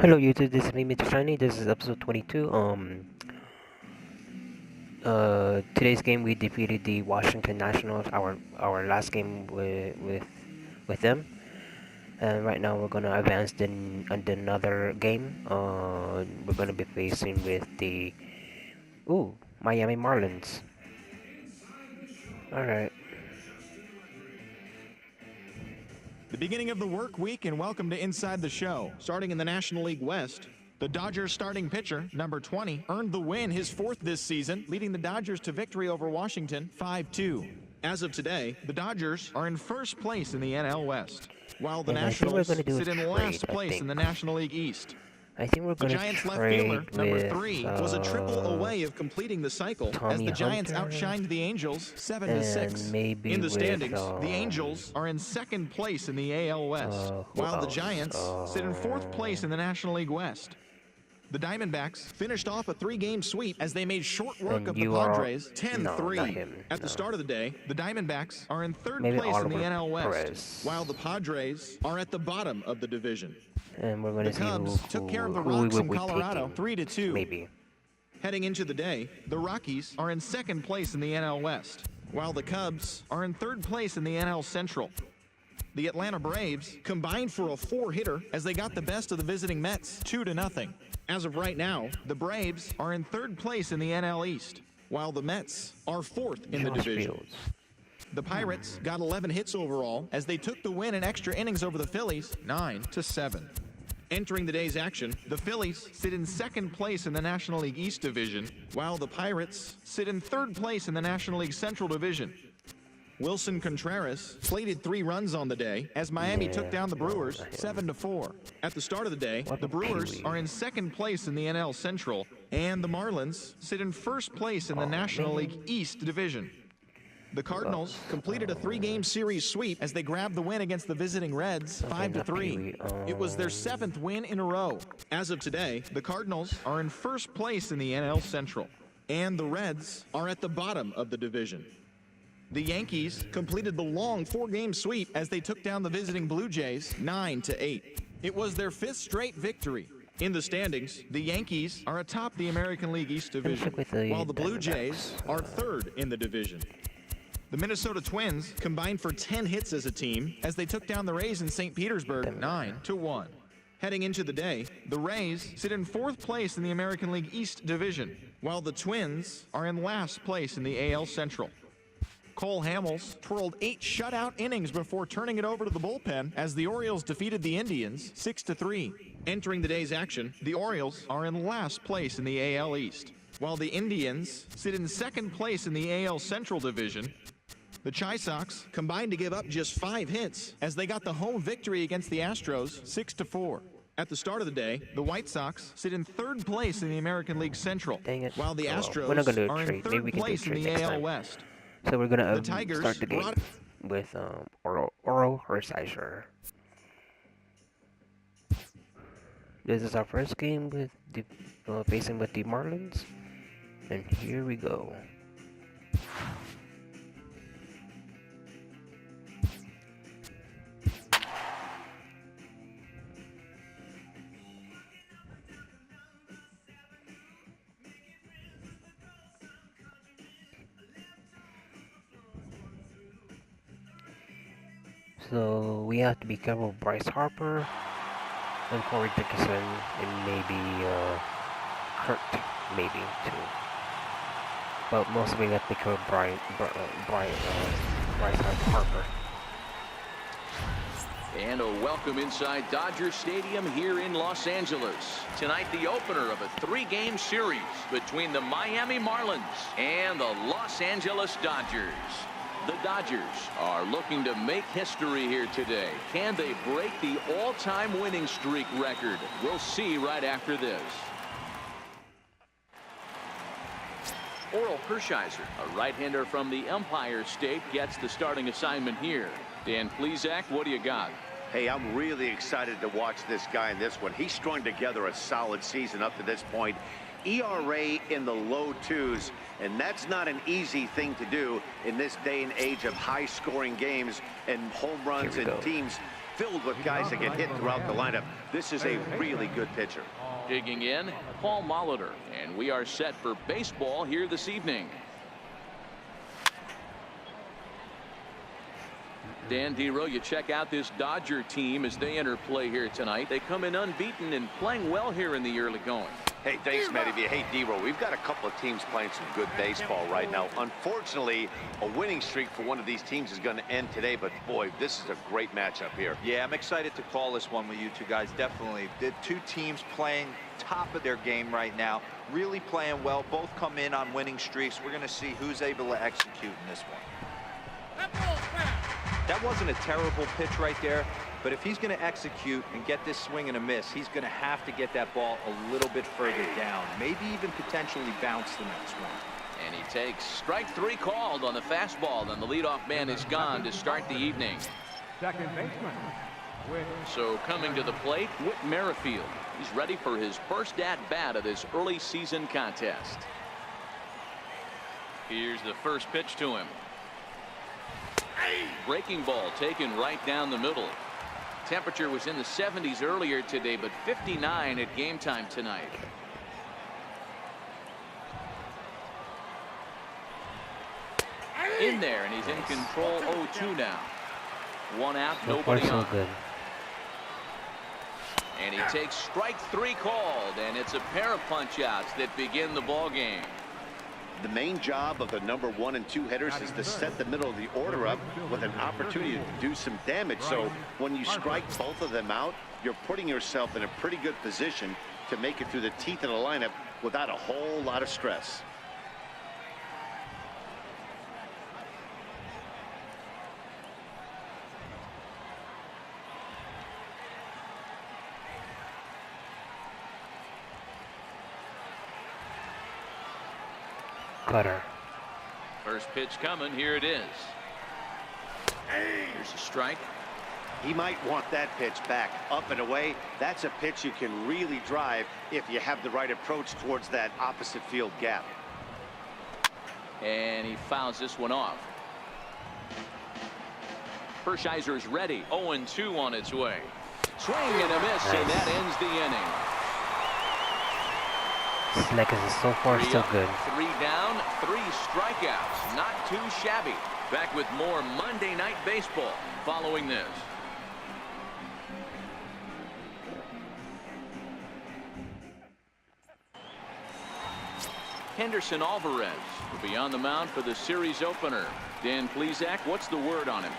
Hello YouTube, this is me, Mr. Shiny. This is episode 22. Today's game we defeated the Washington Nationals. Our last game with them, and right now we're gonna advance on another game. We're gonna be facing with the Miami Marlins. All right. The beginning of the work week, and welcome to Inside the Show. Starting in the National League West, the Dodgers starting pitcher, number 20, earned the win, his fourth this season, leading the Dodgers to victory over Washington 5-2. As of today, the Dodgers are in first place in the NL West, while the Nationals sit in last place in the National League East. I think we're The gonna Giants left trade fielder, number with, 3, was a triple away of completing the cycle as the Giants outshined the Angels 7-6. In the standings, the Angels are in second place in the AL West, while the Giants sit in fourth place in the National League West. The Diamondbacks finished off a 3-game sweep as they made short work of the Padres 10-3. At the start of the day, the Diamondbacks are in third place in the NL West, while the Padres are at the bottom of the division. And we're gonna the Cubs took care of the Rocks in Colorado 3-2. Maybe. Heading into the day, the Rockies are in second place in the NL West, while the Cubs are in third place in the NL Central. The Atlanta Braves combined for a 4-hitter as they got the best of the visiting Mets 2-0. As of right now, the Braves are in third place in the NL East, while the Mets are fourth in the division. The Pirates got 11 hits overall as they took the win in extra innings over the Phillies 9-7. Entering the day's action, the Phillies sit in second place in the National League East Division, while the Pirates sit in third place in the National League Central Division. Wilson Contreras plated 3 runs on the day as Miami took down the Brewers 7-4. At the start of the day, the Brewers are in second place in the NL Central, and the Marlins sit in first place in the National League East Division. The Cardinals completed a 3-game series sweep as they grabbed the win against the visiting Reds 5-3. It was their 7th win in a row. As of today, the Cardinals are in first place in the NL Central, and the Reds are at the bottom of the division. The Yankees completed the long 4-game sweep as they took down the visiting Blue Jays 9-8. It was their 5th straight victory. In the standings, the Yankees are atop the American League East Division, while the Blue Jays are 3rd in the division. The Minnesota Twins combined for 10 hits as a team as they took down the Rays in St. Petersburg 9-1. Heading into the day, the Rays sit in 4th place in the American League East Division, while the Twins are in last place in the AL Central. Cole Hamels twirled 8 shutout innings before turning it over to the bullpen as the Orioles defeated the Indians 6-3. Entering the day's action, the Orioles are in last place in the AL East, while the Indians sit in second place in the AL Central Division. The Chi Sox combined to give up just 5 hits as they got the home victory against the Astros 6-4. At the start of the day, the White Sox sit in 3rd place in the American League Central, while the Astros are in 3rd place in the AL West. So we're gonna the Tigers start the game with Oro Hershiser. This is our first game with facing with the Marlins, and here we go. So we have to be careful of Bryce Harper and Corey Dickerson and maybe Kurt, maybe too. But mostly we have to be careful of Bryce Harper. And a welcome inside Dodger Stadium here in Los Angeles. Tonight, the opener of a 3-game series between the Miami Marlins and the Los Angeles Dodgers. The Dodgers are looking to make history here today. Can they break the all-time winning streak record? We'll see right after this. Oro Hershiser, a right-hander from the Empire State, gets the starting assignment here. Dan Plesac, what do you got? Hey, I'm really excited to watch this guy in this one. He's strung together a solid season up to this point. ERA in the low 2s, and that's not an easy thing to do in this day and age of high-scoring games and home runs and teams filled with guys that get hit throughout the lineup. This is a really good pitcher. Digging in, Paul Molitor, and we are set for baseball here this evening. Dan Dero, you check out this Dodger team as they enter play here tonight. They come in unbeaten and playing well here in the early going. Hey, thanks, Matty. Hey, Dero, we've got a couple of teams playing some good baseball right now. Unfortunately, a winning streak for one of these teams is going to end today, but boy, this is a great matchup here. Yeah, I'm excited to call this one with you two guys. Definitely. The two teams playing top of their game right now, really playing well. Both come in on winning streaks. We're going to see who's able to execute in this one. That wasn't a terrible pitch right there, but if he's going to execute and get this swing and a miss, he's going to have to get that ball a little bit further down, maybe even potentially bounce the next one. And he takes strike 3 called on the fastball, and the leadoff man is gone to start the evening. Second baseman. So coming to the plate, Whit Merrifield. He's ready for his first at-bat of this early season contest. Here's the first pitch to him. Breaking ball taken right down the middle. Temperature was in the 70s earlier today, but 59 at game time tonight. In there, and he's in control. 0-2 now. 1 out, nobody on. Good. And he takes strike 3 called, and it's a pair of punch-outs that begin the ball game. The main job of the number 1 and 2 hitters is to set the middle of the order up with an opportunity to do some damage. So when you strike both of them out, you're putting yourself in a pretty good position to make it through the teeth of the lineup without a whole lot of stress. Cutter. First pitch coming. Here it is. Here's a strike. He might want that pitch back up and away. That's a pitch you can really drive if you have the right approach towards that opposite field gap. And he fouls this one off. Hershiser's ready. 0-2 on its way. Swing and a miss, and that ends the inning. Slick is so far still good. 3 down, 3 strikeouts. Not too shabby. Back with more Monday Night Baseball following this. Henderson Alvarez will be on the mound for the series opener. Dan Plesac, what's the word on him?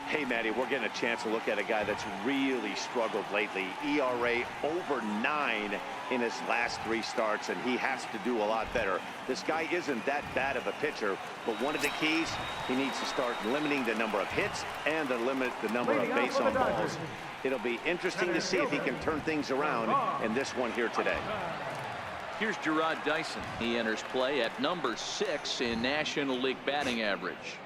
Hey, Matty, we're getting a chance to look at a guy that's really struggled lately. ERA over 9 in his last 3 starts, and he has to do a lot better. This guy isn't that bad of a pitcher, but one of the keys, he needs to start limiting the number of hits and to limit the number of base on balls. It'll be interesting to see if he can turn things around in this one here today. Here's Gerard Dyson. He enters play at number 6 in National League batting average.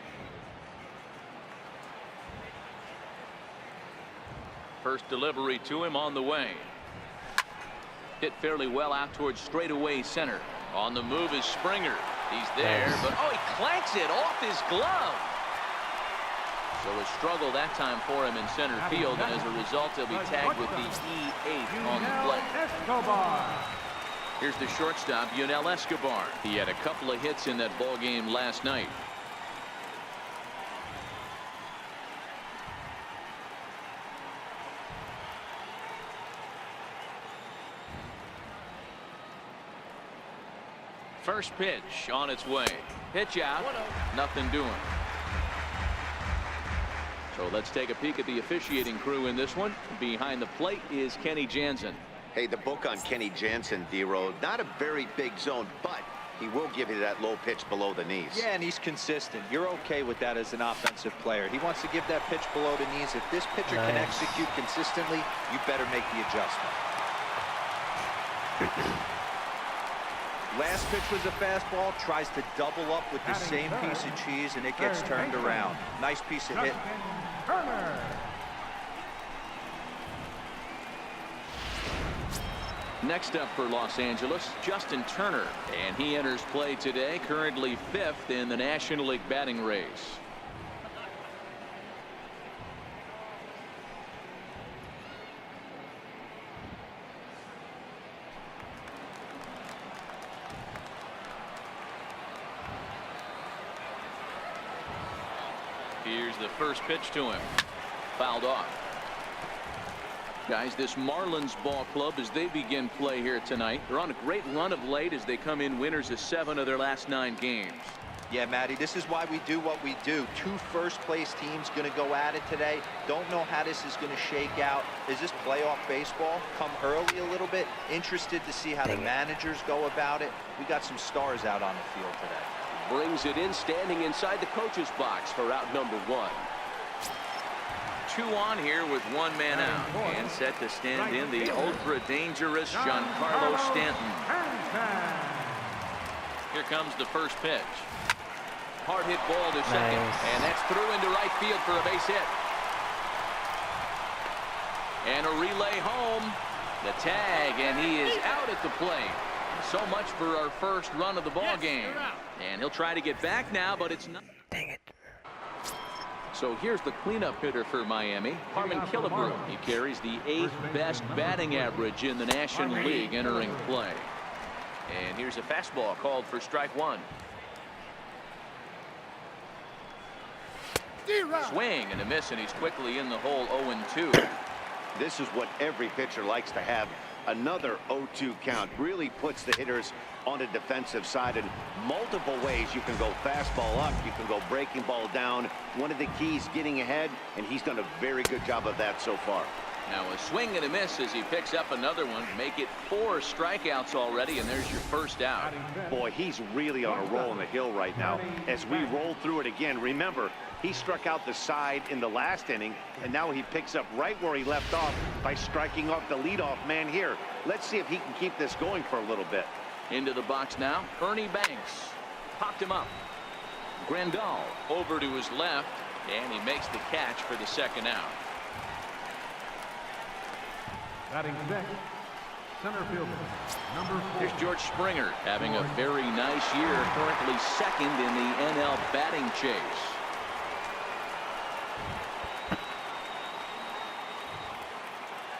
First delivery to him on the way. Hit fairly well out towards straightaway center. On the move is Springer. He's there, but oh, he clanks it off his glove. So a struggle that time for him in center field, and as a result, he'll be tagged with the E8 on the play. Here's the shortstop, Yunel Escobar. He had a couple of hits in that ball game last night. First pitch on its way. Pitch out. Nothing doing. So let's take a peek at the officiating crew in this one. Behind the plate is Kenny Jansen. Hey, the book on Kenny Jansen, D-Road, not a very big zone, but he will give you that low pitch below the knees. Yeah, and he's consistent. You're okay with that as an offensive player. He wants to give that pitch below the knees. If this pitcher can execute consistently, you better make the adjustment. Last pitch was a fastball, tries to double up with the same piece of cheese, and it gets turned around. Nice piece of hit. Next up for Los Angeles, Justin Turner, and he enters play today, currently 5th in the National League batting race. the first pitch to him. Fouled off. Guys, this Marlins ball club, as they begin play here tonight, they're on a great run of late as they come in winners of 7 of their last 9 games. Yeah, Matty, this is why we do what we do. 2 first-place teams going to go at it today. Don't know how this is going to shake out. Is this playoff baseball? Come early a little bit. Interested to see how the managers go about it. We got some stars out on the field today. Brings it in, standing inside the coach's box for out number 1. 2 on here with 1 man out, and set to stand in the ultra-dangerous Giancarlo Stanton. Here comes the first pitch. Hard hit ball to second, and that's through into right field for a base hit. And a relay home. The tag, and he is out at the plate. So much for our first run of the ball game. And he'll try to get back now, but it's not. Dang it. So here's the cleanup hitter for Miami, Harmon Killebrew. He carries the 8th best batting average in the National League entering play. And here's a fastball called for strike 1. Swing and a miss, and he's quickly in the hole. 0-2. This is what every pitcher likes to have. Another 0-2 count really puts the hitters on the defensive side in multiple ways. You can go fastball up, you can go breaking ball down. One of the keys, getting ahead, and he's done a very good job of that so far. Now a swing and a miss as he picks up another one. Make it 4 strikeouts already, and there's your first out. Boy, he's really on a roll in the hill right now. As we roll through it again, remember, he struck out the side in the last inning, and now he picks up right where he left off by striking off the leadoff man here. Let's see if he can keep this going for a little bit. Into the box now, Ernie Banks. Popped him up. Grandal over to his left, and he makes the catch for the second out. Batting next, center fielder, number 4. Here's George Springer having a very nice year, currently second in the NL batting chase.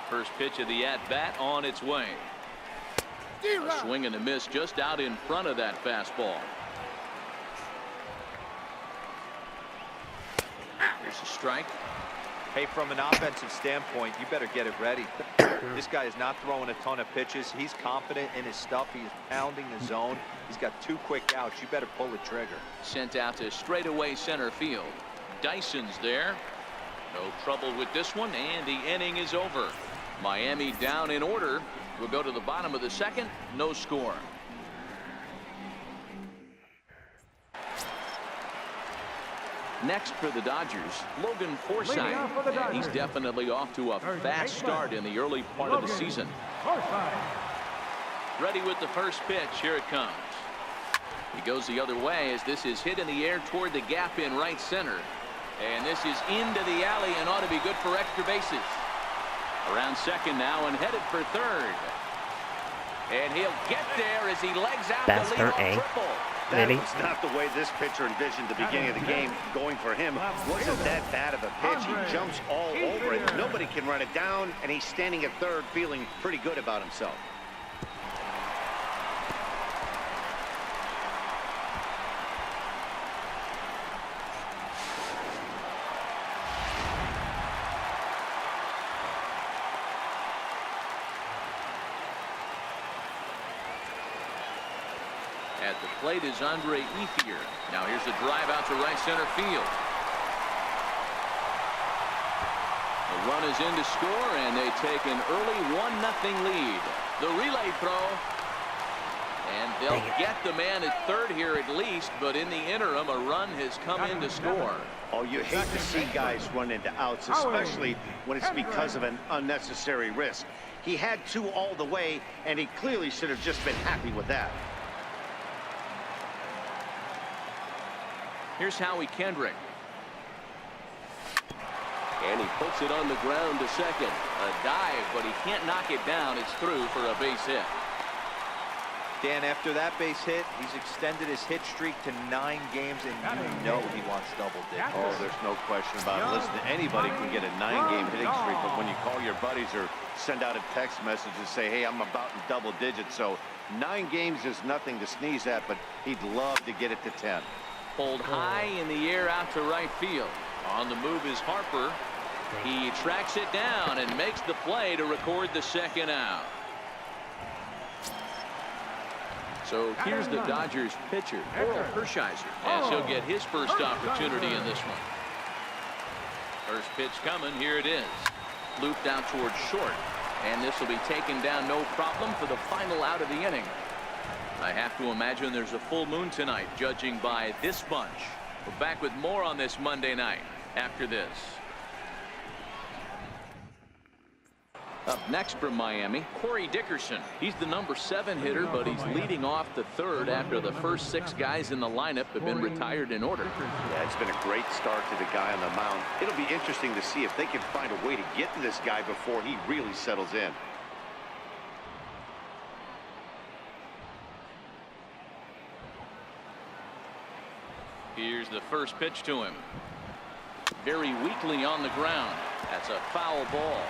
First pitch of the at-bat on its way. A swing and a miss just out in front of that fastball. Here's a strike. Hey, from an offensive standpoint, you better get it ready. This guy is not throwing a ton of pitches. He's confident in his stuff. He's pounding the zone. He's got 2 quick outs. You better pull the trigger. Sent out to straightaway center field. Dyson's there. No trouble with this one, and the inning is over. Miami down in order. We'll go to the bottom of the second. No score. Next for the Dodgers, Logan Forsythe. And he's definitely off to a fast start in the early part of the season. Ready with the first pitch. Here it comes. He goes the other way as this is hit in the air toward the gap in right center. And this is into the alley and ought to be good for extra bases. Around second now and headed for third. And he'll get there as he legs out the leadoff triple. That was not the way this pitcher envisioned the beginning of the game. Going for him wasn't that bad of a pitch. He jumps all over it. Nobody can run it down, and he's standing at third feeling pretty good about himself. At the plate is Andre Ethier. Now here's a drive out to right center field. The run is in to score, and they take an early 1-0 lead. The relay throw. And they'll get the man at third here at least, but in the interim, a run has come in to score. Oh, you hate to see guys run into outs, especially when it's because of an unnecessary risk. He had 2 all the way, and he clearly should have just been happy with that. Here's Howie Kendrick. And he puts it on the ground to second. A dive, but he can't knock it down. It's through for a base hit. Dan, after that base hit, he's extended his hit streak to 9 games, and you know he wants double digits. Oh, there's no question about it. Listen, anybody can get a 9-game hitting streak, but when you call your buddies or send out a text message and say, hey, I'm about in double digits, so 9 games is nothing to sneeze at, but he'd love to get it to 10. Pulled high in the air out to right field. On the move is Harper. He tracks it down and makes the play to record the second out. So here's the Dodgers pitcher, Orel Hershiser, as he'll get his first opportunity in this one. First pitch coming. Here it is. Looped out towards short. And this will be taken down no problem for the final out of the inning. I have to imagine there's a full moon tonight, judging by this bunch. We're back with more on this Monday night after this. Up next from Miami, Corey Dickerson. He's the number 7 hitter, but he's leading off the third after the first 6 guys in the lineup have been retired in order. Yeah, it's been a great start to the guy on the mound. It'll be interesting to see if they can find a way to get to this guy before he really settles in. Here's the first pitch to him. Very weakly on the ground. That's a foul ball.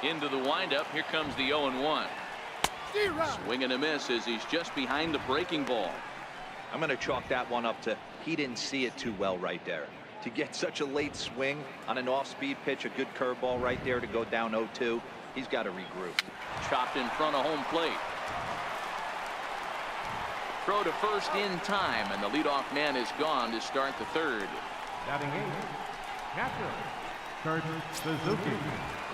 Into the windup. Here comes the 0-1. Swing and a miss as he's just behind the breaking ball. I'm going to chalk that one up to he didn't see it too well right there. To get such a late swing on an off-speed pitch, a good curveball right there to go down 0-2. He's got to regroup. Chopped in front of home plate. Throw to first in time, and the leadoff man is gone to start the third. Batting 8, catcher, Kurt Suzuki.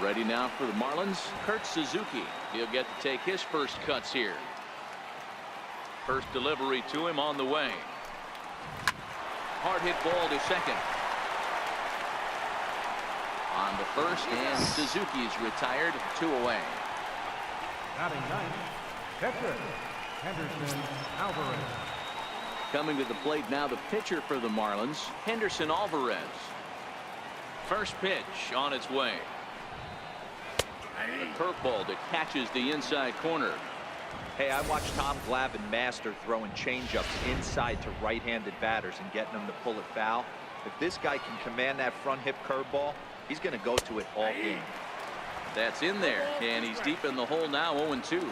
Ready now for the Marlins, Kurt Suzuki. He'll get to take his first cuts here. First delivery to him on the way. Hard hit ball to second. On the first, and Suzuki's retired, 2 away. Batting 9, catcher, Henderson Alvarez. Coming to the plate now, the pitcher for the Marlins, Henderson Alvarez. First pitch on its way. A curveball that catches the inside corner. Hey, I watched Tom Glavine master throwing changeups inside to right-handed batters and getting them to pull it foul. If this guy can command that front hip curveball, he's going to go to it all game. That's in there, and he's deep in the hole now, 0-2.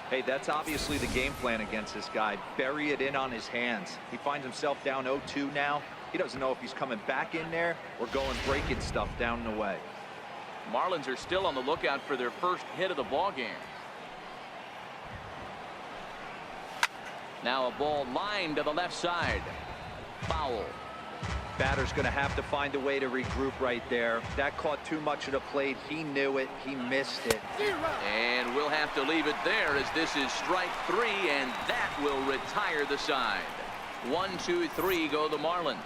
Hey, that's obviously the game plan against this guy. Bury it in on his hands. He finds himself down 0-2 now. He doesn't know if he's coming back in there or going breaking stuff down and away. Marlins are still on the lookout for their first hit of the ball game. Now a ball lined to the left side. Foul. Batter's going to have to find a way to regroup right there. That caught too much of the plate. He knew it. He missed it. And we'll have to leave it there as this is strike 3, and that will retire the side. 1-2-3 go the Marlins.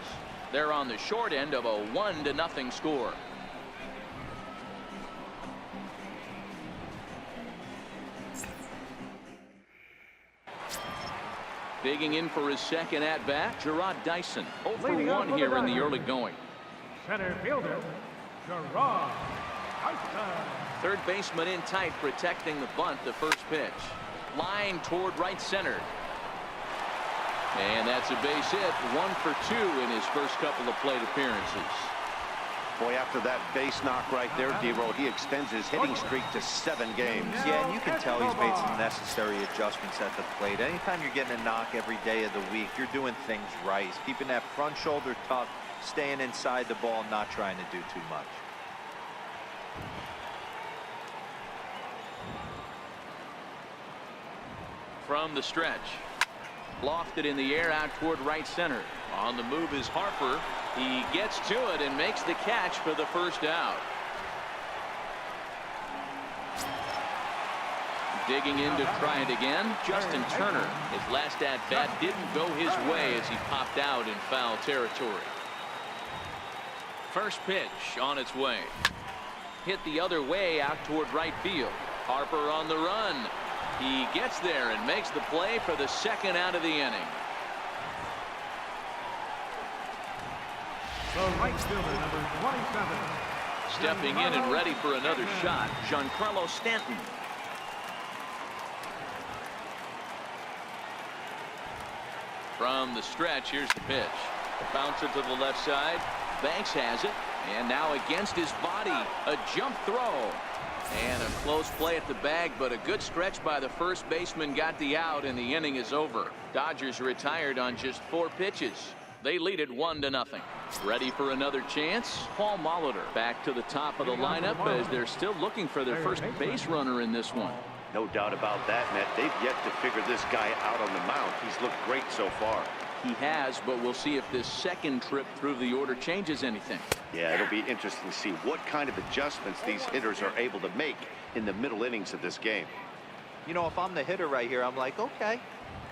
They're on the short end of a 1-0 score. Digging in for his second at-bat, Gerard Dyson. 0 for 1 here in the early going. Center fielder, Gerard Dyson. Third baseman in tight, protecting the bunt, the first pitch. Line toward right center. And that's a base hit, 1 for 2 in his first couple of plate appearances. Boy, after that base knock right there, D-Roll, he extends his hitting streak to 7 games. Yeah, and you can tell he's made some necessary adjustments at the plate. Anytime you're getting a knock every day of the week, you're doing things right. He's keeping that front shoulder tucked, staying inside the ball, not trying to do too much. From the stretch. Lofted in the air out toward right center. On the move is Harper. He gets to it and makes the catch for the first out. Digging in to try it again, Justin Turner. His last at-bat didn't go his way as he popped out in foul territory. First pitch on its way. Hit the other way out toward right field. Harper on the run. He gets there and makes the play for the second out of the inning. The right fielder, number 27. Stepping in and ready for another shot, Giancarlo Stanton. From the stretch, here's the pitch. Bouncer to the left side. Banks has it. And now against his body, a jump throw. And a close play at the bag, but a good stretch by the first baseman got the out, and the inning is over. Dodgers retired on just 4 pitches. They lead it 1-0. Ready for another chance? Paul Molitor back to the top of the lineup as they're still looking for their first base runner in this one. No doubt about that, Matt. They've yet to figure this guy out on the mound. He's looked great so far. He has, but we'll see if this second trip through the order changes anything. Yeah, it'll be interesting to see what kind of adjustments these hitters are able to make in the middle innings of this game. You know, if I'm the hitter right here, I'm like, okay,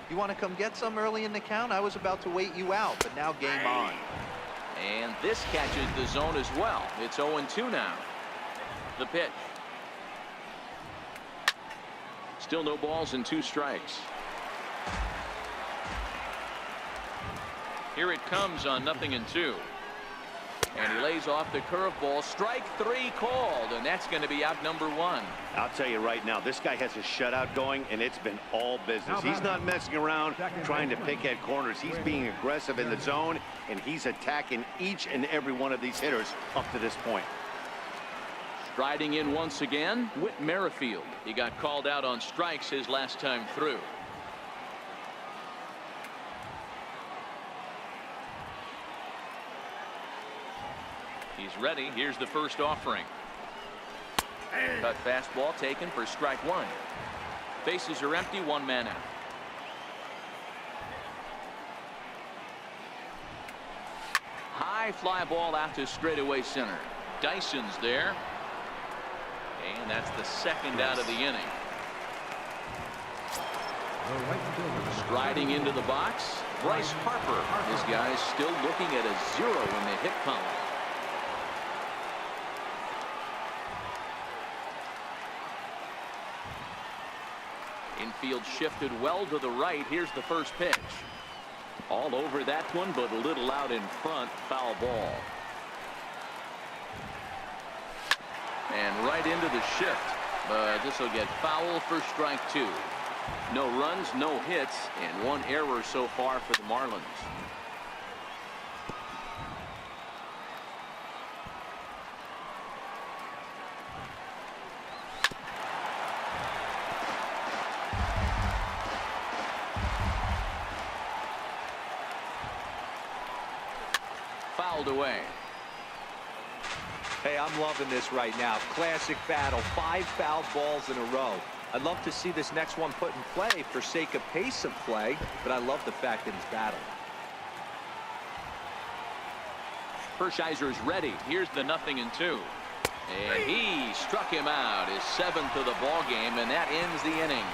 you want to come get some early in the count? I was about to wait you out, but now game on. And this catches the zone as well. It's 0-2 now. The pitch. Still no balls and 2 strikes. Here it comes on 0-2. And he lays off the curveball. Strike 3 called, and that's going to be out number 1. I'll tell you right now, this guy has a shutout going, and it's been all business. He's not messing around trying to pick at corners. He's being aggressive in the zone, and he's attacking each and every one of these hitters up to this point. Striding in once again, Whit Merrifield. He got called out on strikes his last time through. He's ready. Here's the first offering. Cut fastball taken for strike 1. Bases are empty, 1 man out. High fly ball out to straightaway center. Dyson's there. And that's the second out of the inning. Striding into the box, Bryce Harper. This guy's still looking at a 0 in the hit column. Infield shifted well to the right. Here's the first pitch. All over that one, but a little out in front. Foul ball. And right into the shift. But this will get foul for strike 2. No runs, no hits, and 1 error so far for the Marlins. Fouled away. Hey, I'm loving this right now. Classic battle. 5 foul balls in a row. I'd love to see this next one put in play for sake of pace of play, but I love the fact that he's battling. Hershiser's ready. Here's the 0-2. And he struck him out, his 7th of the ball game, and that ends the inning.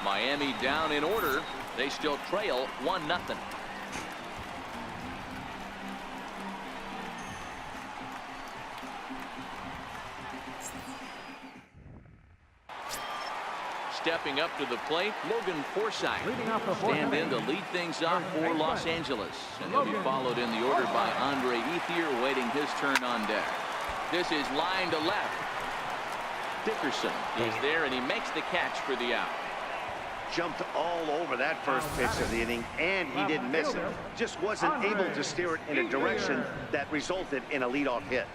Miami down in order. They still trail 1-0. Stepping up to the plate, Logan Forsythe stand in to lead things off for Los Angeles. And he'll be followed in the order by Andre Ethier, waiting his turn on deck. This is line to left. Dickerson is there, and he makes the catch for the out. Jumped all over that first pitch of the inning, and he didn't miss it. Just wasn't able to steer it in a direction that resulted in a leadoff hit.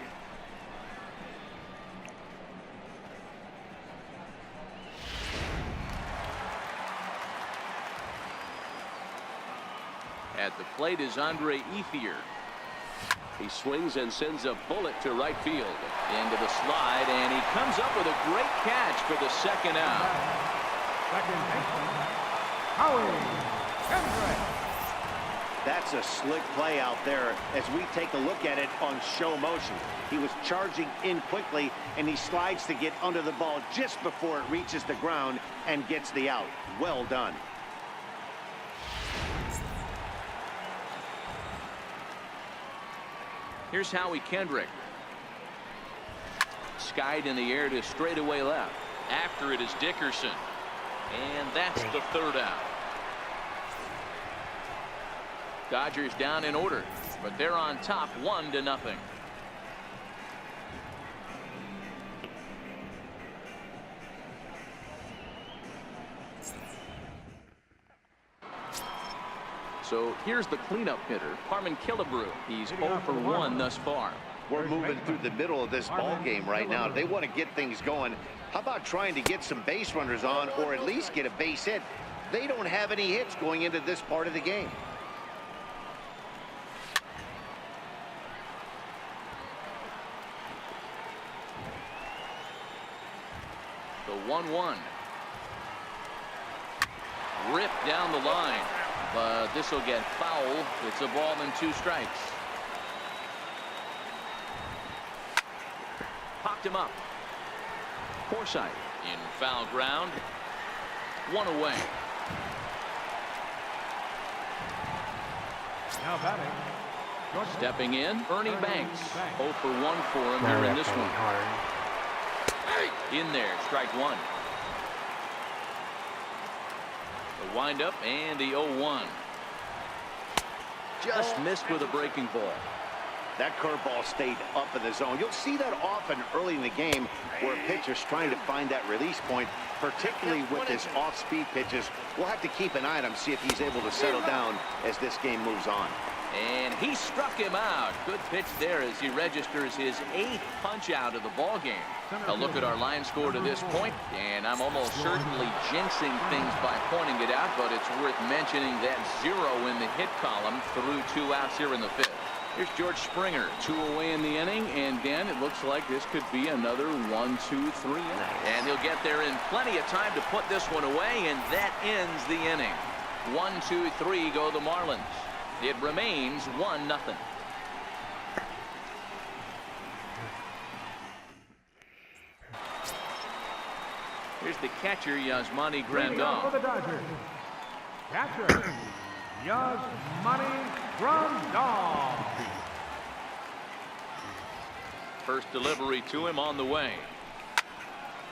At the plate is Andre Ethier. He swings and sends a bullet to right field. Into the slide, and he comes up with a great catch for the second out. Second baseman, Howie Kendrick. That's a slick play out there as we take a look at it on show motion. He was charging in quickly, and he slides to get under the ball just before it reaches the ground and gets the out. Well done. Here's Howie Kendrick. Skied in the air to straightaway left. After it is Dickerson. And that's the third out. Dodgers down in order, but they're on top 1-0. So here's the cleanup hitter, Harmon Killebrew. He's 0 for 1 thus far. We're moving through the middle of this ball game right now. They want to get things going. How about trying to get some base runners on, or at least get a base hit? They don't have any hits going into this part of the game. The 1-1. Ripped down the line, but this will get foul. It's a ball and 2 strikes. Popped him up. Forsythe in foul ground. 1 away. Now batting. Stepping in, Ernie Banks. 0 for 1 for him here in this one. In there, strike 1. The windup and the 0-1. Just missed with a breaking ball. That curveball stayed up in the zone. You'll see that often early in the game where a pitcher's trying to find that release point, particularly with his off-speed pitches. We'll have to keep an eye on him, see if he's able to settle down as this game moves on. And he struck him out. Good pitch there as he registers his 8th punch out of the ball game. A look at our line score to this point, and I'm almost certainly jinxing things by pointing it out, but it's worth mentioning that 0 in the hit column through 2 outs here in the 5th. Here's George Springer, 2 away in the inning, and Dan, it looks like this could be another 1, 2, 3 inning. And he'll get there in plenty of time to put this one away, and that ends the inning. 1, 2, 3 go the Marlins. It remains 1-0. Here's the catcher, Yasmani Grandal. For the Dodgers, catcher, Yasmani Grandal. First delivery to him on the way.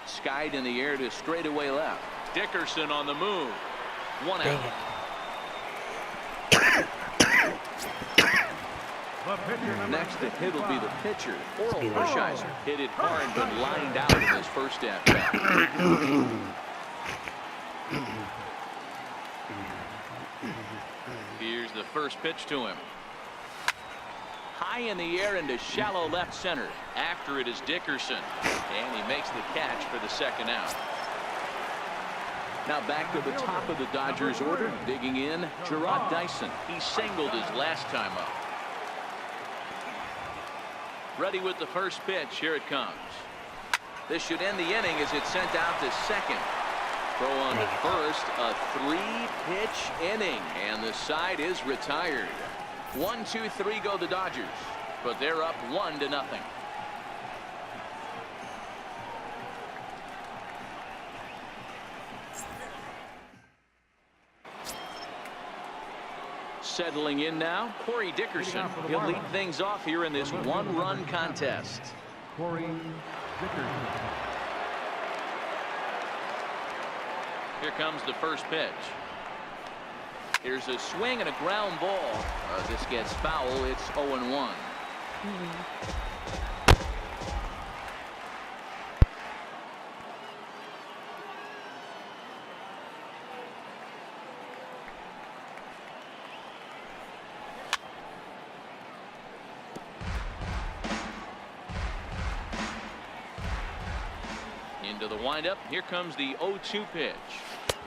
Skied in the air to straightaway left. Dickerson on the move. 1 out. Next to hit will be the pitcher, Orel Hershiser. Hit it hard but lined out in his first at bat. Here's the first pitch to him. High in the air into shallow left center. After it is Dickerson, and he makes the catch for the 2nd out. Now back to the top of the Dodgers order, digging in, Gerard Dyson. He singled his last time up. Ready with the first pitch. Here it comes. This should end the inning as it's sent out to second. Throw on to first. A 3-pitch inning, and the side is retired. 1, 2, 3 go the Dodgers, but they're up 1-0. Settling in now, Corey Dickerson. He'll lead things off here in this 1-run contest. Corey Dickerson. Here comes the first pitch. Here's a swing and a ground ball. This gets foul. It's 0-1. Into the windup. Here comes the 0-2 pitch.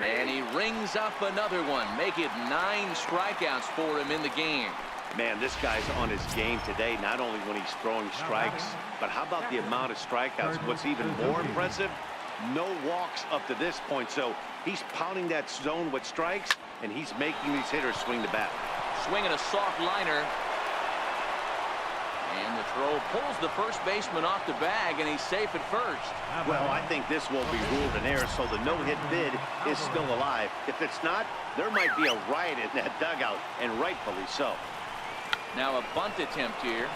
And he rings up another one. Make it 9 strikeouts for him in the game. Man, this guy's on his game today, not only when he's throwing strikes, but how about the amount of strikeouts? What's even more impressive, no walks up to this point. So he's pounding that zone with strikes, and he's making these hitters swing the bat. Swinging a soft liner. And the throw pulls the first baseman off the bag, and he's safe at first. Well, I think this will be ruled an error, so the no-hit bid is still alive. If it's not, there might be a riot in that dugout, and rightfully so. Now a bunt attempt here.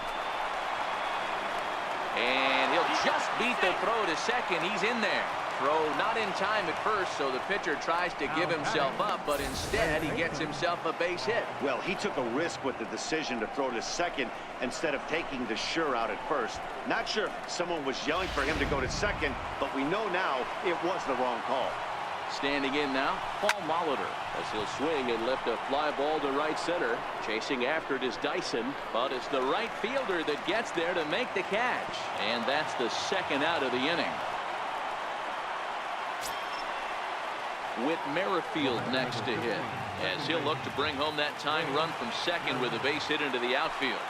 And he'll just beat the throw to second. He's in there. Throw not in time at first, so the pitcher tries to give himself up, but instead he gets himself a base hit. Well, he took a risk with the decision to throw to second instead of taking the sure out at first. Not sure if someone was yelling for him to go to second, but we know now it was the wrong call. Standing in now, Paul Molitor, as he'll swing and lift a fly ball to right center. Chasing after it is Dyson, but it's the right fielder that gets there to make the catch. And that's the 2nd out of the inning. With Merrifield next to hit, as he'll look to bring home that tying run from second with a base hit into the outfield.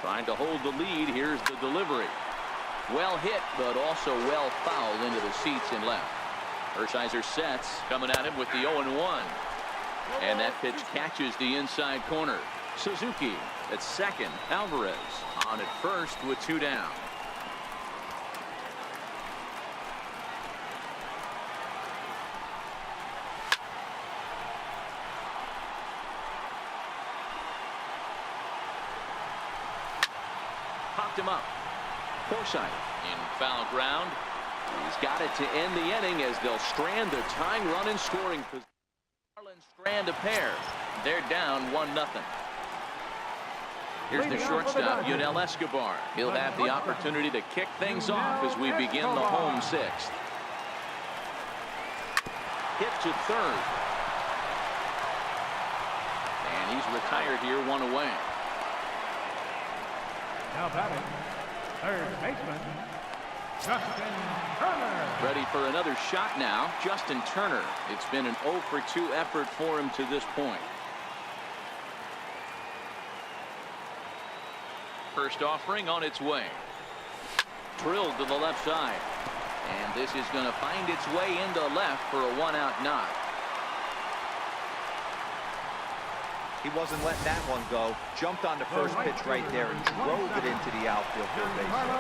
Trying to hold the lead. Here's the delivery. Well hit, but also well fouled into the seats in left. Hershiser sets, coming at him with the 0-1. And that pitch catches the inside corner. Suzuki at second. Alvarez on at first with 2 down. Popped him up. Forsythe in foul ground. He's got it to end the inning as they'll strand the tying run in scoring position. Marlins strand a pair. They're down 1-0. Here's the shortstop, Yunel Escobar. He'll have the opportunity to kick things off as we begin the home 6th. Hit to third. And he's retired here, 1 away. Now batting, third baseman, Justin Turner. Ready for another shot now, Justin Turner. It's been an 0-for-2 effort for him to this point. First offering on its way. Drilled to the left side. And this is going to find its way into left for a 1-out knock. He wasn't letting that one go. Jumped on the first pitch right there and drove it into the outfield for a base hit.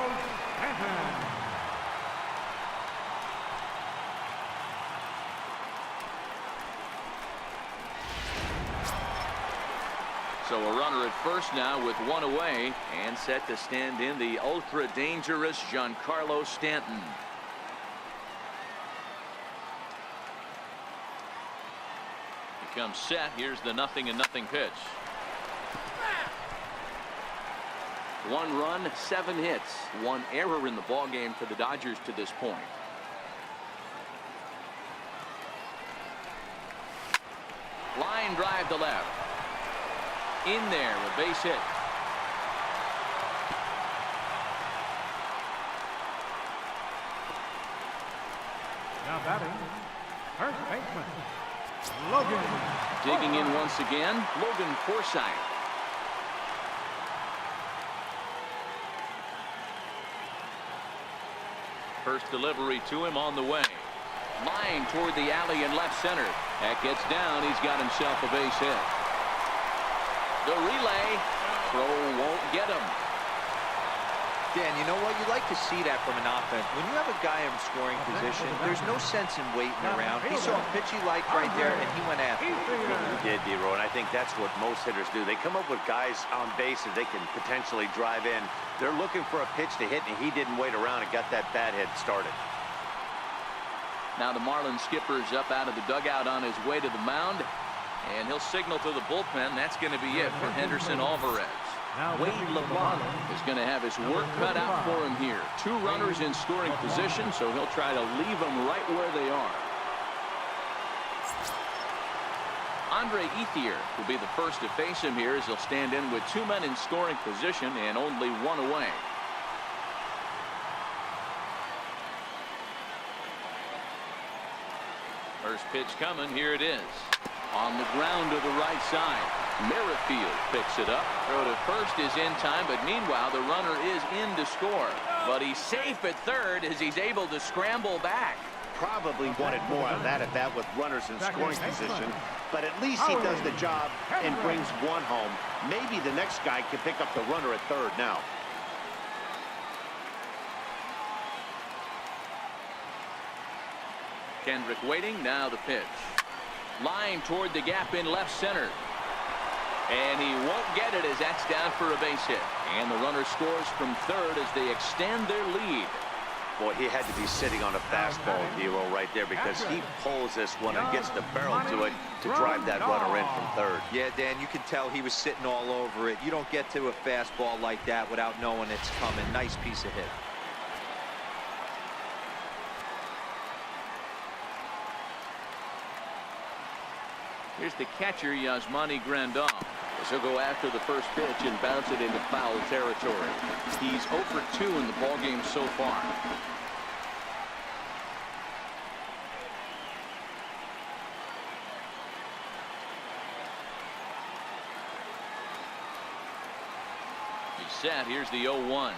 So a runner at first now with 1 away and set to stand in the ultra dangerous Giancarlo Stanton. He comes set. Here's the 0-0 pitch. 1 run, 7 hits, 1 error in the ball game for the Dodgers to this point. Line drive to left. In there, a base hit. Now batting, first baseman, Logan. Digging in once again, Logan Forsythe. First delivery to him on the way. Line toward the alley in left center. That gets down. He's got himself a base hit. The relay. Throw won't get him. Dan, you know what? You like to see that from an offense. When you have a guy in scoring position, there's no sense in waiting around. He saw a pitch he liked right there, and he went after it. He did, D-Row, and I think that's what most hitters do. They come up with guys on base that they can potentially drive in. They're looking for a pitch to hit, and he didn't wait around and got that bat hit started. Now the Marlins skipper's up out of the dugout on his way to the mound, and he'll signal to the bullpen. That's going to be it for Henderson Alvarez. Wade LeBlanc is going to have his work cut out for him here. 2 runners in scoring position, so he'll try to leave them right where they are. Andre Ethier will be the first to face him here as he'll stand in with 2 men in scoring position and only 1 away. First pitch coming. Here it is. On the ground to the right side. Merrifield picks it up. Throw to first is in time, but meanwhile the runner is in to score. But he's safe at third as he's able to scramble back. Probably wanted more of that at bat with runners in scoring position, but at least he does the job and brings 1 home. Maybe the next guy can pick up the runner at third now. Kendrick waiting. Now the pitch. Line toward the gap in left center. And he won't get it as that's down for a base hit. And the runner scores from third as they extend their lead. Boy, he had to be sitting on a fastball, Hero, right there, because he pulls this one and gets the barrel to it to drive that runner in from third. Yeah, Dan, you can tell he was sitting all over it. You don't get to a fastball like that without knowing it's coming. Nice piece of hit. Here's the catcher, Yasmani Grandal. He'll go after the first pitch and bounce it into foul territory. He's 0 for 2 in the ballgame so far. He's set. Here's the 0-1.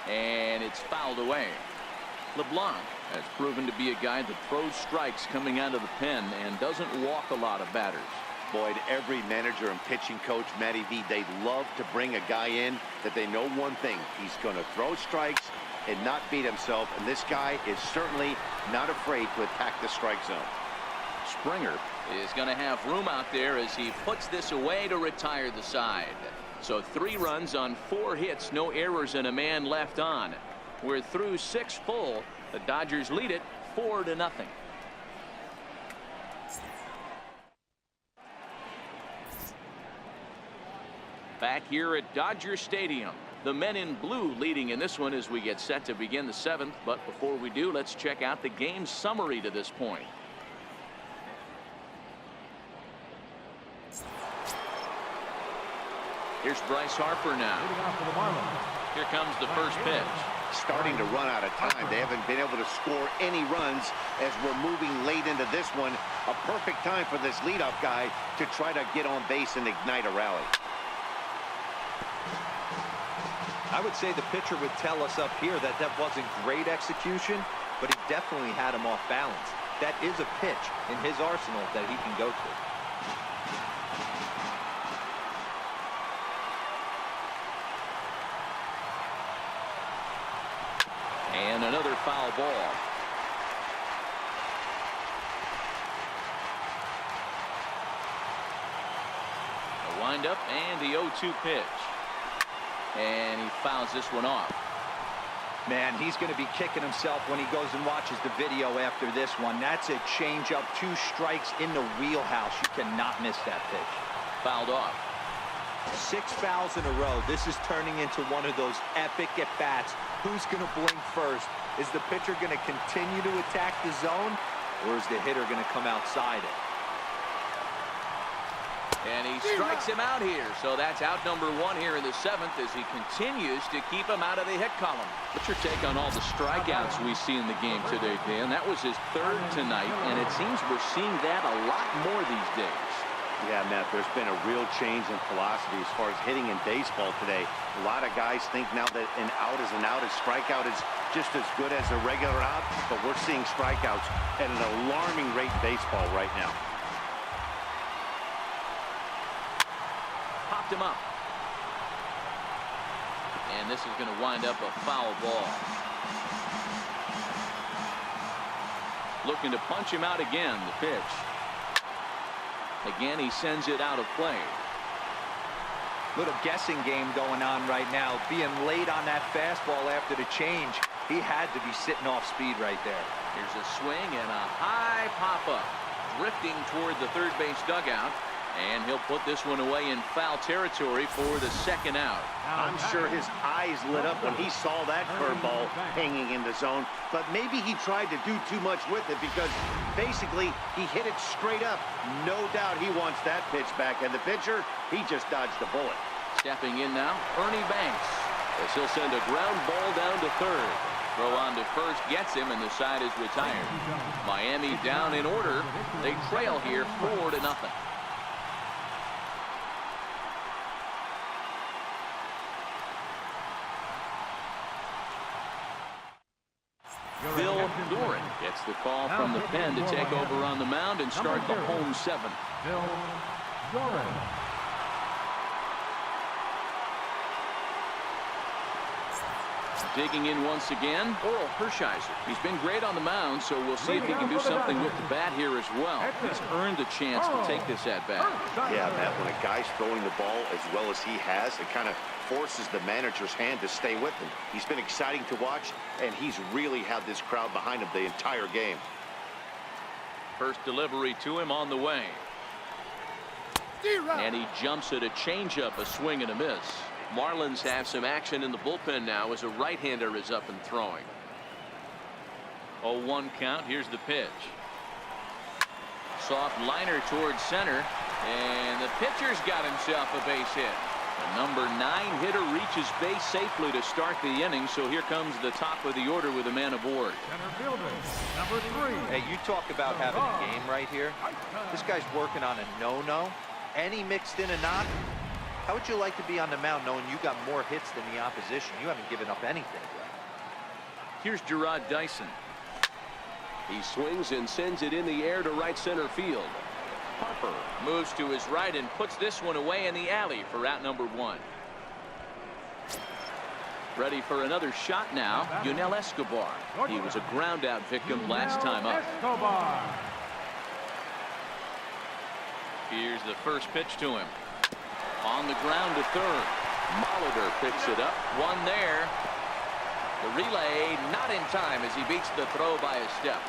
And it's fouled away. LeBlanc has proven to be a guy that throws strikes coming out of the pen and doesn't walk a lot of batters. Boyd, every manager and pitching coach, Matty V, they love to bring a guy in that they know one thing. He's going to throw strikes and not beat himself. And this guy is certainly not afraid to attack the strike zone. Springer is going to have room out there as he puts this away to retire the side. So 3 runs on 4 hits, no errors, and a man left on. We're through 6 full. The Dodgers lead it 4-0. Back here at Dodger Stadium, the men in blue leading in this one as we get set to begin the 7th. But before we do, let's check out the game summary to this point. Here's Bryce Harper now. Here comes the first pitch. Starting to run out of time. They haven't been able to score any runs as we're moving late into this one. A perfect time for this leadoff guy to try to get on base and ignite a rally. I would say the pitcher would tell us up here that that wasn't great execution, but he definitely had him off balance. That is a pitch in his arsenal that he can go to. And another foul ball. A windup and the 0-2 pitch. And he fouls this one off. Man, he's going to be kicking himself when he goes and watches the video after this one. That's a changeup, 2 strikes in the wheelhouse. You cannot miss that pitch. Fouled off. 6 fouls in a row. This is turning into one of those epic at-bats. Who's going to blink first? Is the pitcher going to continue to attack the zone, or is the hitter going to come outside it? And he strikes him out here. So that's out number 1 here in the 7th as he continues to keep him out of the hit column. What's your take on all the strikeouts we see in the game today, Dan? That was his 3rd tonight, and it seems we're seeing that a lot more these days. Yeah, Matt, there's been a real change in philosophy as far as hitting in baseball today. A lot of guys think now that an out is an out, a strikeout is just as good as a regular out, but we're seeing strikeouts at an alarming rate in baseball right now. Popped him up. And this is going to wind up a foul ball. Looking to punch him out again, the pitch. Again, he sends it out of play. Little guessing game going on right now. Being late on that fastball after the change, he had to be sitting off speed right there. Here's a swing and a high pop-up. Drifting toward the third base dugout. And he'll put this one away in foul territory for the 2nd out. I'm sure his eyes lit up when he saw that curveball hanging in the zone, but maybe he tried to do too much with it because basically he hit it straight up. No doubt he wants that pitch back, and the pitcher, he just dodged the bullet. Stepping in now, Ernie Banks, as he'll send a ground ball down to 3rd. Throw on to first gets him, and the side is retired. Miami down in order. They trail here 4-0. Bill Doran gets the call from the pen to take over on the mound and start the home 7th. Bill Doran. Digging in once again, Oral Hershiser. He's been great on the mound, so we'll see if he can do something with the bat here as well. He's earned a chance to take this at-bat. Yeah, Matt, when a guy's throwing the ball as well as he has, it kind of forces the manager's hand to stay with him. He's been exciting to watch, and he's really had this crowd behind him the entire game. First delivery to him on the way. And he jumps at a changeup, a swing and a miss. Marlins have some action in the bullpen now as a right-hander is up and throwing. 0-1 count. Here's the pitch. Soft liner towards center, and the pitcher's got himself a base hit. The number 9 hitter reaches base safely to start the inning, so here comes the top of the order with a man aboard. Center fielder, number 3. Hey, you talk about having a game right here. This guy's working on a no-no, and he mixed in a knock. How would you like to be on the mound knowing you got more hits than the opposition? You haven't given up anything yet. Here's Gerard Dyson. He swings and sends it in the air to right center field. Harper moves to his right and puts this one away in the alley for out number 1. Ready for another shot now, Yunel Escobar. He was a ground out victim last time up. Here's the first pitch to him. On the ground to third. Molitor picks it up. One there. The relay not in time as he beats the throw by a step.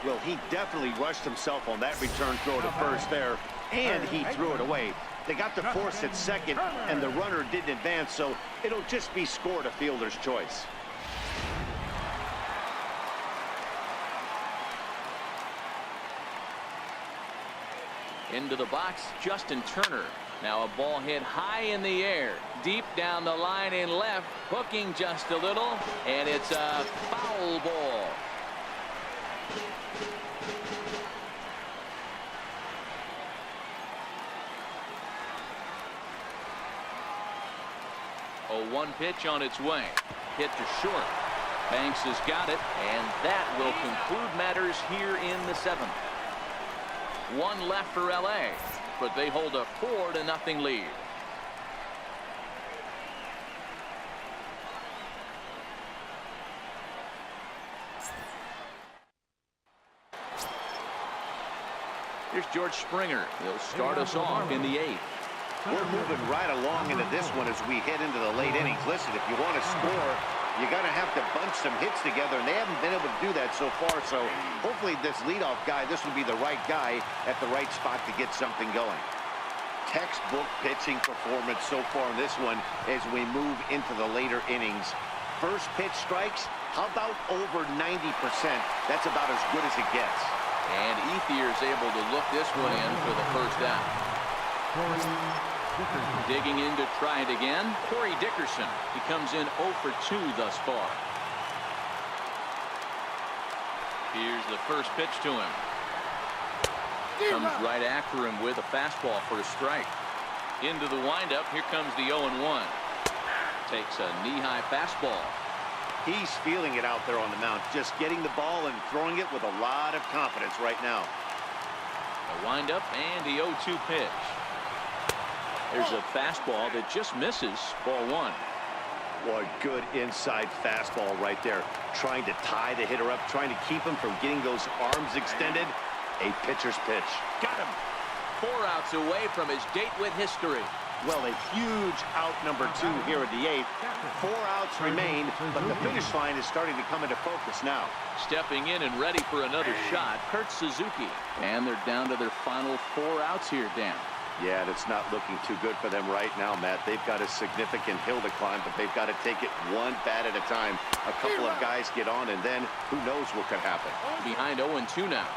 Well, he definitely rushed himself on that return throw to first there, and he threw it away. They got the force at second, and the runner didn't advance, so it'll just be scored a fielder's choice. Into the box, Justin Turner. Now a ball hit high in the air, deep down the line in left, hooking just a little, and it's a foul ball. A 1 pitch on its way. Hit to short. Banks has got it, and that will conclude matters here in the 7th. 1 left for LA, but they hold a 4-0 lead. Here's George Springer. He'll start us off in the 8th. We're moving right along into this one as we head into the late innings. Listen, if you want to score, you got to have to bunch some hits together, and they haven't been able to do that so far. So hopefully this leadoff guy, this will be the right guy at the right spot to get something going. Textbook pitching performance so far in this one as we move into the later innings. First pitch strikes, how about over 90%? That's about as good as it gets. And Ethier is able to look this one in for the first out. Digging in to try it again, Corey Dickerson. He comes in 0 for 2 thus far. Here's the first pitch to him. Comes right after him with a fastball for a strike. Into the windup, here comes the 0-1. Takes a knee-high fastball. He's feeling it out there on the mound, just getting the ball and throwing it with a lot of confidence right now. A windup and the 0-2 pitch. There's a fastball that just misses. Ball 1. What good inside fastball right there. Trying to tie the hitter up, trying to keep him from getting those arms extended. A pitcher's pitch. Got him. 4 outs away from his date with history. Well, a huge out number 2 here in the 8th. 4 outs remain, but the finish line is starting to come into focus now. Stepping in and ready for another shot, Kurt Suzuki. And they're down to their final 4 outs here, Dan. Yeah, and it's not looking too good for them right now, Matt. They've got a significant hill to climb, but they've got to take it one bat at a time. A couple of guys get on, and then who knows what could happen. Behind 0-2 now.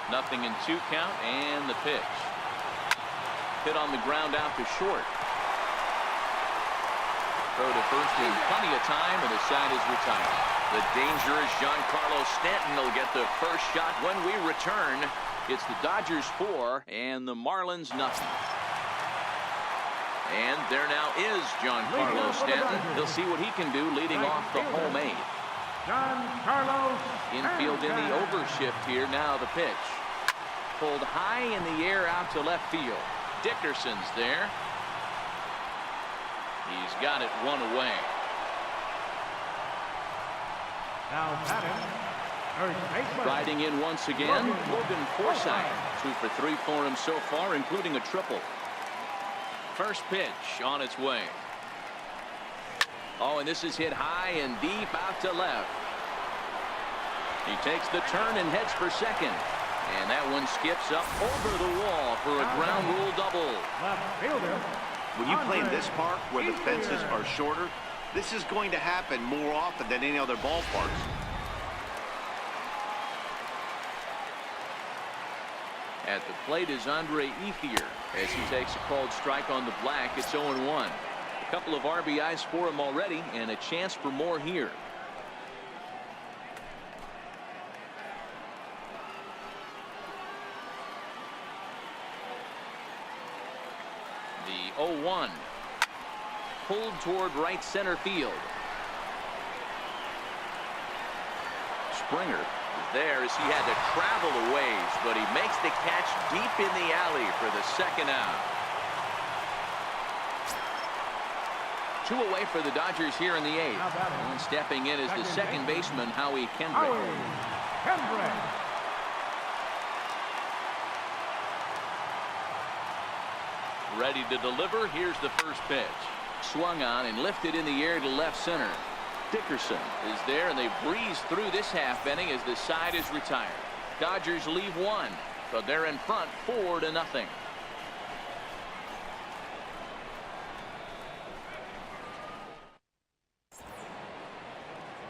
Nothing in 2 count, and the pitch. Hit on the ground out to short. Throw to first in plenty of time, and the side is retired. The dangerous Giancarlo Stanton will get the first shot when we return. It's the Dodgers 4 and the Marlins 0. And there now is Giancarlo Stanton. He'll see what he can do leading off the home 8. Infield in the overshift here. Now the pitch. Pulled high in the air out to left field. Dickerson's there. He's got it 1 away. Now Riding in once again, Logan Forsythe. 2 for 3 for him so far, including a triple. First pitch on its way. Oh, and this is hit high and deep out to left. He takes the turn and heads for second. And that one skips up over the wall for a ground rule double. When you play in this park where the fences are shorter, this is going to happen more often than any other ballparks. At the plate is Andre Ethier as he takes a called strike on the black. It's 0-1. A couple of RBIs for him already and a chance for more here. The 0-1. Pulled toward right center field. Springer is there as he had to travel a ways, but he makes the catch deep in the alley for the second out. 2 away for the Dodgers here in the 8th. And stepping in is the second baseman, Howie Kendrick. Ready to deliver. Here's the first pitch. Swung on and lifted in the air to left center. Dickerson is there, and they breeze through this half inning as the side is retired. Dodgers leave 1, but they're in front 4-0.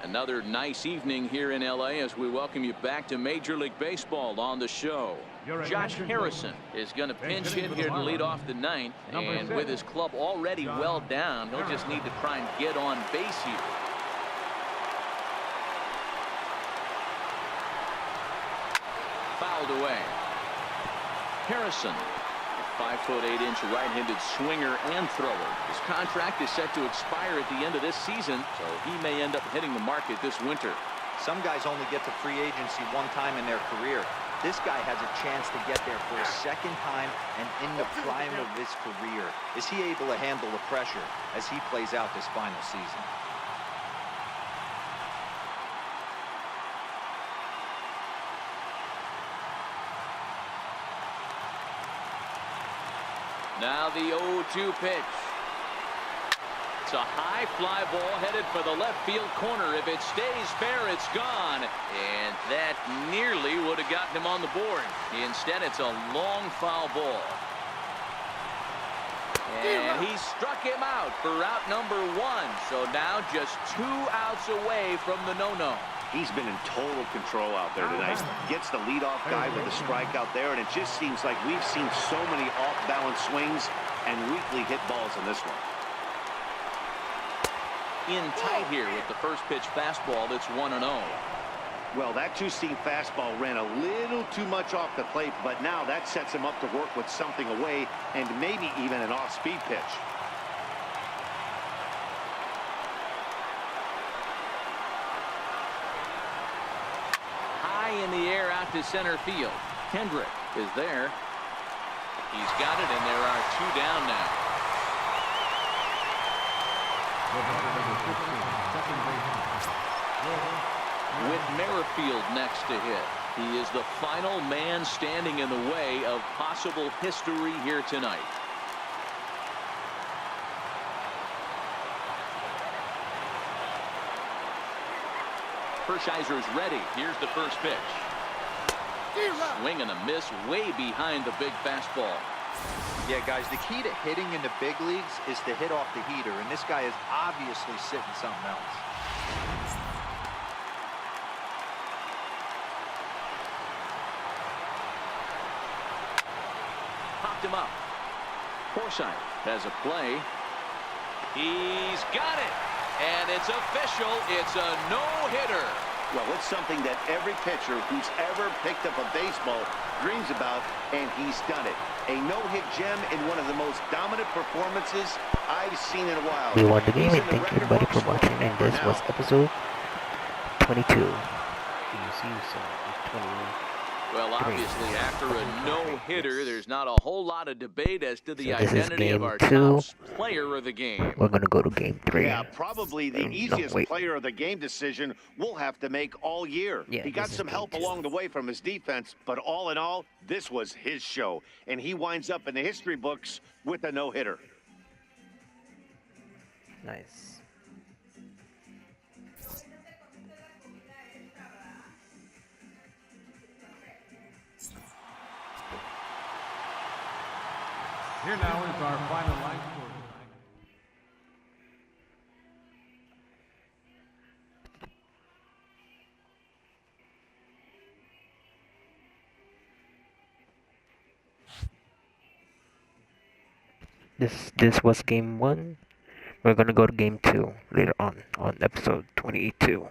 Another nice evening here in LA as we welcome you back to Major League Baseball on the show. Josh Harrison is going to pinch hit here to lead off the 9th, and with his club already well down, he'll just need to try and get on base here. Fouled away. Harrison, a 5'8" right-handed swinger and thrower. His contract is set to expire at the end of this season, so he may end up hitting the market this winter. Some guys only get to free agency one time in their career. This guy has a chance to get there for a second time and in the prime of his career. Is he able to handle the pressure as he plays out this final season? Now the 0-2 pitch. It's a high fly ball headed for the left field corner. If it stays fair, it's gone. And that nearly would have gotten him on the board. Instead, it's a long foul ball. And he struck him out for out number 1. So now just 2 outs away from the no-no. He's been in total control out there tonight. Gets the leadoff guy with a strikeout there, and it just seems like we've seen so many off-balance swings and weakly hit balls in this one. In tight here with the first pitch fastball that's 1-0. Well, that two-seam fastball ran a little too much off the plate, but now that sets him up to work with something away and maybe even an off-speed pitch. In the air out to center field. Kendrick is there. He's got it, and there are 2 down now. With Merrifield next to hit, he is the final man standing in the way of possible history here tonight. Hershiser's ready. Here's the first pitch. Swing and a miss way behind the big fastball. Yeah, guys, the key to hitting in the big leagues is to hit off the heater, and this guy is obviously sitting something else. Popped him up. Forsythe has a play. He's got it. And it's official. It's a no-hitter. Well, it's something that every pitcher who's ever picked up a baseball dreams about, and he's done it. A no-hit gem in one of the most dominant performances I've seen in a while. We won the game, and thank you everybody for watching. And this was episode 22. See you soon. 20. Well, obviously, after a no-hitter, there's not a whole lot of debate as to the So this is identity of our game 2. top player of the game. We're going to go to game 3. Yeah, probably the easiest player of the game decision we'll have to make all year. Yeah, he got this is some help game 2. along the way from his defense, but all in all, this was his show. And he winds up in the history books with a no-hitter. Nice. Here now is our final line score tonight. This was game 1. We're gonna go to game 2 later on episode 22.